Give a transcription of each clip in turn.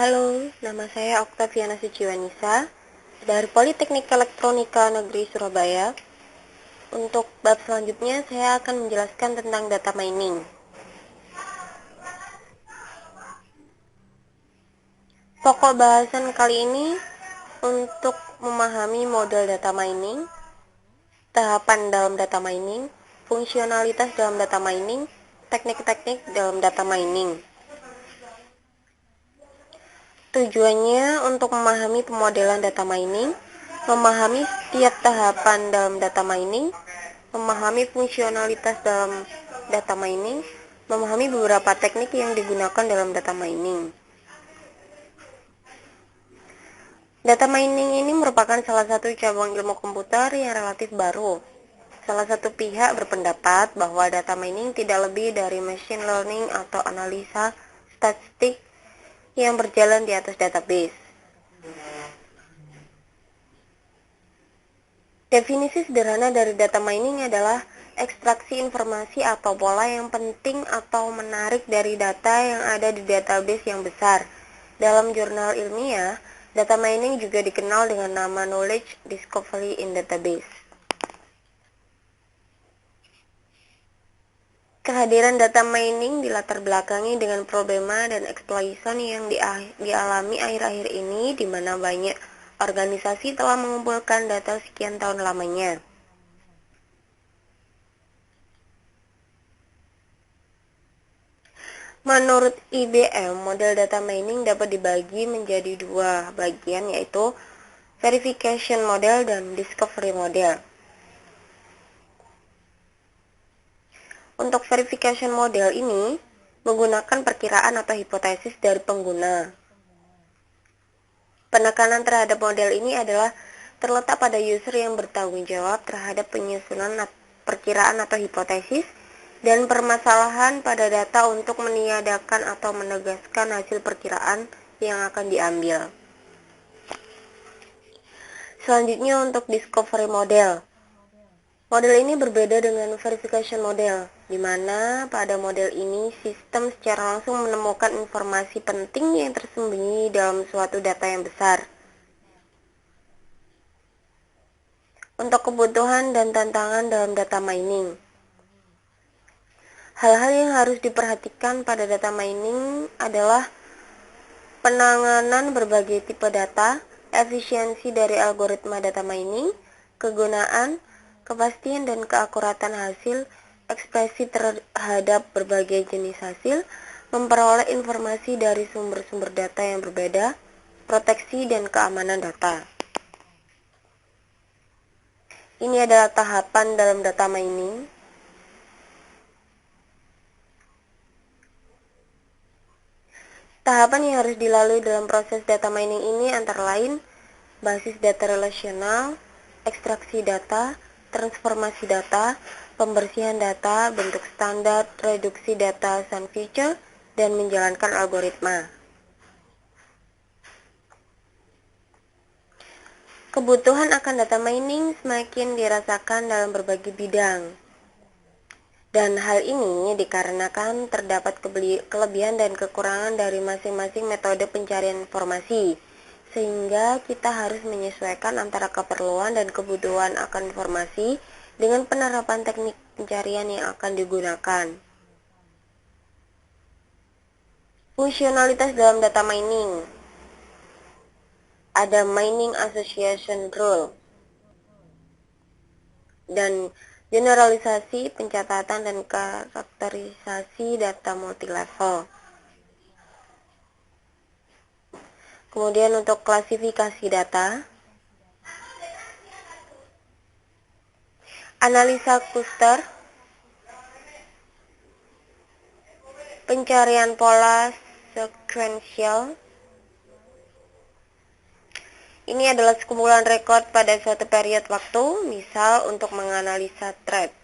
Halo, nama saya Oktaviana Suciwanisa dari Politeknik Elektronika Negeri Surabaya. Untuk bab selanjutnya saya akan menjelaskan tentang data mining. Pokok bahasan kali ini untuk memahami model data mining, tahapan dalam data mining, fungsionalitas dalam data mining, teknik-teknik dalam data mining. Tujuannya untuk memahami pemodelan data mining, memahami setiap tahapan dalam data mining, memahami fungsionalitas dalam data mining, memahami beberapa teknik yang digunakan dalam data mining. Data mining ini merupakan salah satu cabang ilmu komputer yang relatif baru. Salah satu pihak berpendapat bahwa data mining tidak lebih dari machine learning atau analisa statistik yang berjalan di atas database. Definisi sederhana dari data mining adalah ekstraksi informasi atau pola yang penting atau menarik dari data yang ada di database yang besar. Dalam jurnal ilmiah, data mining juga dikenal dengan nama knowledge discovery in database. Kehadiran data mining dilatar belakangi dengan problema dan exploitation yang dialami akhir-akhir ini, di mana banyak organisasi telah mengumpulkan data sekian tahun lamanya. Menurut IBM, model data mining dapat dibagi menjadi dua bagian, yaitu verification model dan discovery model. Untuk verification model ini menggunakan perkiraan atau hipotesis dari pengguna. Penekanan terhadap model ini adalah terletak pada user yang bertanggung jawab terhadap penyusunan perkiraan atau hipotesis dan permasalahan pada data untuk meniadakan atau menegaskan hasil perkiraan yang akan diambil. Selanjutnya untuk discovery model. Model ini berbeda dengan verification model, di mana pada model ini sistem secara langsung menemukan informasi penting yang tersembunyi dalam suatu data yang besar. Untuk kebutuhan dan tantangan dalam data mining. Hal-hal yang harus diperhatikan pada data mining adalah penanganan berbagai tipe data, efisiensi dari algoritma data mining, kegunaan, kepastian dan keakuratan hasil, ekspresi terhadap berbagai jenis hasil, memperoleh informasi dari sumber-sumber data yang berbeda, proteksi dan keamanan data. Ini adalah tahapan dalam data mining. Tahapan yang harus dilalui dalam proses data mining ini antara lain basis data relasional, ekstraksi data, transformasi data, pembersihan data, bentuk standar, reduksi data sans feature, dan menjalankan algoritma. Kebutuhan akan data mining semakin dirasakan dalam berbagai bidang. Dan hal ini dikarenakan terdapat kelebihan dan kekurangan dari masing-masing metode pencarian informasi, sehingga kita harus menyesuaikan antara keperluan dan kebutuhan akan informasi dengan penerapan teknik pencarian yang akan digunakan. Fungsionalitas dalam data mining. Ada mining association rule dan generalisasi, pencatatan, dan karakterisasi data multilevel. Kemudian untuk klasifikasi data, analisa cluster, pencarian pola sequential. Ini adalah sekumpulan rekod pada suatu periode waktu, misal untuk menganalisa thread.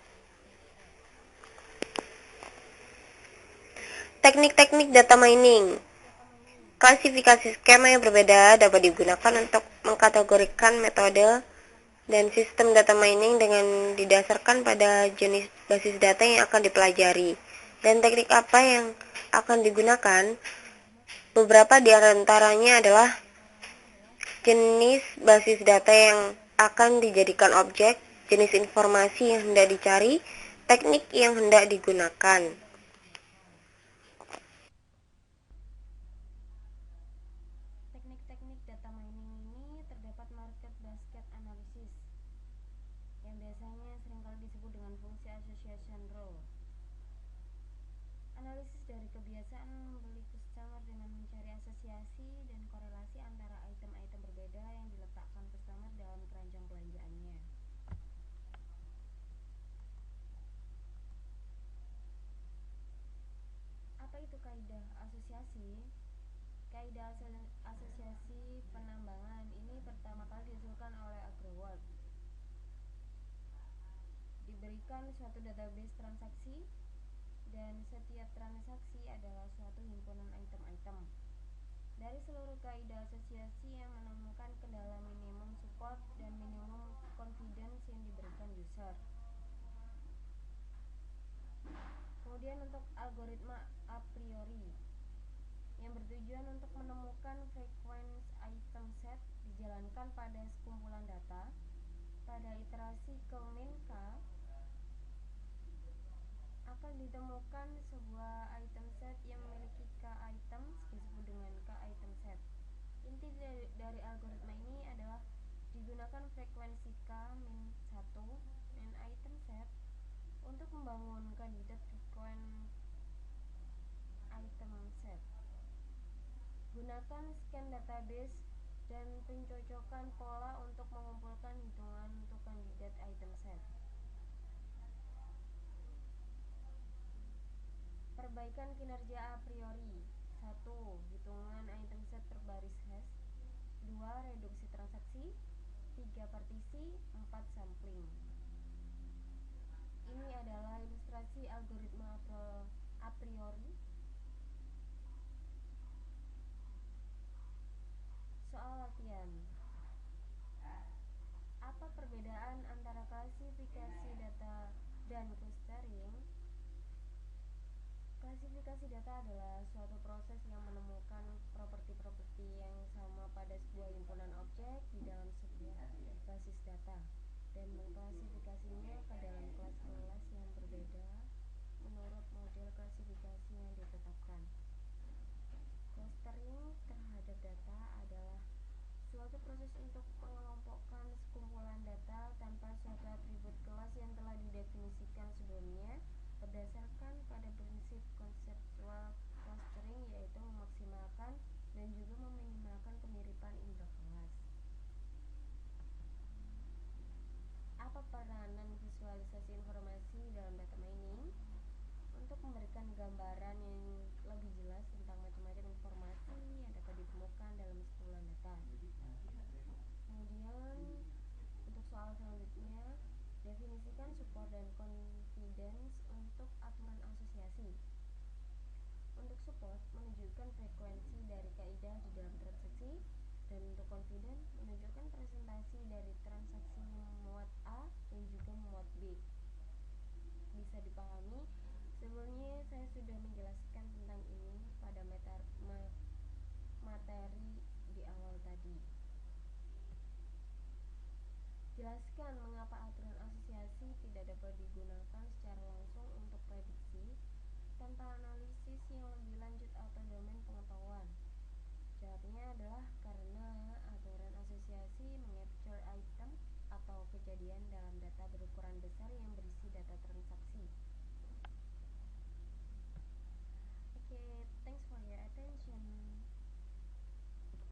Teknik-teknik data mining. Klasifikasi skema yang berbeda dapat digunakan untuk mengkategorikan metode dan sistem data mining dengan didasarkan pada jenis basis data yang akan dipelajari dan teknik apa yang akan digunakan. Beberapa di antaranya adalah jenis basis data yang akan dijadikan objek, jenis informasi yang hendak dicari, teknik yang hendak digunakan. Teknik-teknik data mining ini terdapat market basket analysis, yang biasanya seringkali disebut dengan fungsi association rule. Analisis dari kebiasaan membeli customer dengan mencari asosiasi dan korelasi antara item-item berbeda yang diletakkan customer dalam keranjang belanjaannya. Apa itu kaidah asosiasi? Kaidah asosiasi penambangan ini pertama kali diusulkan oleh Agrawalt. Diberikan suatu database transaksi dan setiap transaksi adalah suatu himpunan item-item. Dari seluruh kaidah asosiasi yang menemukan kendala minimum support dan minimum confidence yang diberikan user. Kemudian untuk algoritma a priori yang bertujuan untuk menemukan frequency item set dijalankan pada sekumpulan data. Pada iterasi ke min k akan ditemukan sebuah item set yang memiliki k item disebut dengan k item set. Inti dari algoritma ini adalah digunakan frekuensi k min 1 min item set untuk membangun kandidat frequent item set. Gunakan scan database dan pencocokan pola untuk mengumpulkan hitungan untuk kandidat item set. Perbaikan kinerja a priori. 1. Hitungan item set berbaris hash. 2. Reduksi transaksi. 3. Partisi. 4. Sampling. Ini adalah ilustrasi algoritma a priori. Soal latihan. Apa perbedaan antara klasifikasi data dan clustering? Klasifikasi data adalah suatu proses yang menemukan properti-properti yang sama pada sebuah himpunan objek di dalam sebuah basis data dan mengklasifikasinya ke dalam kelas-kelas yang berbeda menurut model klasifikasi yang ditetapkan. Clustering terhadap data adalah suatu proses untuk mengelompokkan sekumpulan data tanpa suatu atribut kelas yang telah didefinisikan sebelumnya berdasarkan pada prinsip konseptual clustering, yaitu memaksimalkan dan juga meminimalkan kemiripan intrakelas. Apa peranan visualisasi informasi dalam data mining? Untuk memberikan gambaran yang lebih jelas tentang macam-macam informasi yang dapat ditemukan dalam sekumpulan data. Kemudian untuk soal selanjutnya, definisikan support dan confidence untuk aturan asosiasi. Untuk support menunjukkan frekuensi dari kaidah di dalam transaksi, dan untuk confidence menunjukkan presentasi dari transaksi memuat A dan juga memuat B. Bisa dipahami? Sebelumnya saya sudah menjelaskan tentang ini pada materi di awal tadi. Jelaskan mengapa aturan asosiasi tidak dapat digunakan secara langsung untuk prediksi tanpa analisis yang lebih lanjut atau domain pengetahuan. Jawabnya adalah karena aturan asosiasi mengcapture item atau kejadian dalam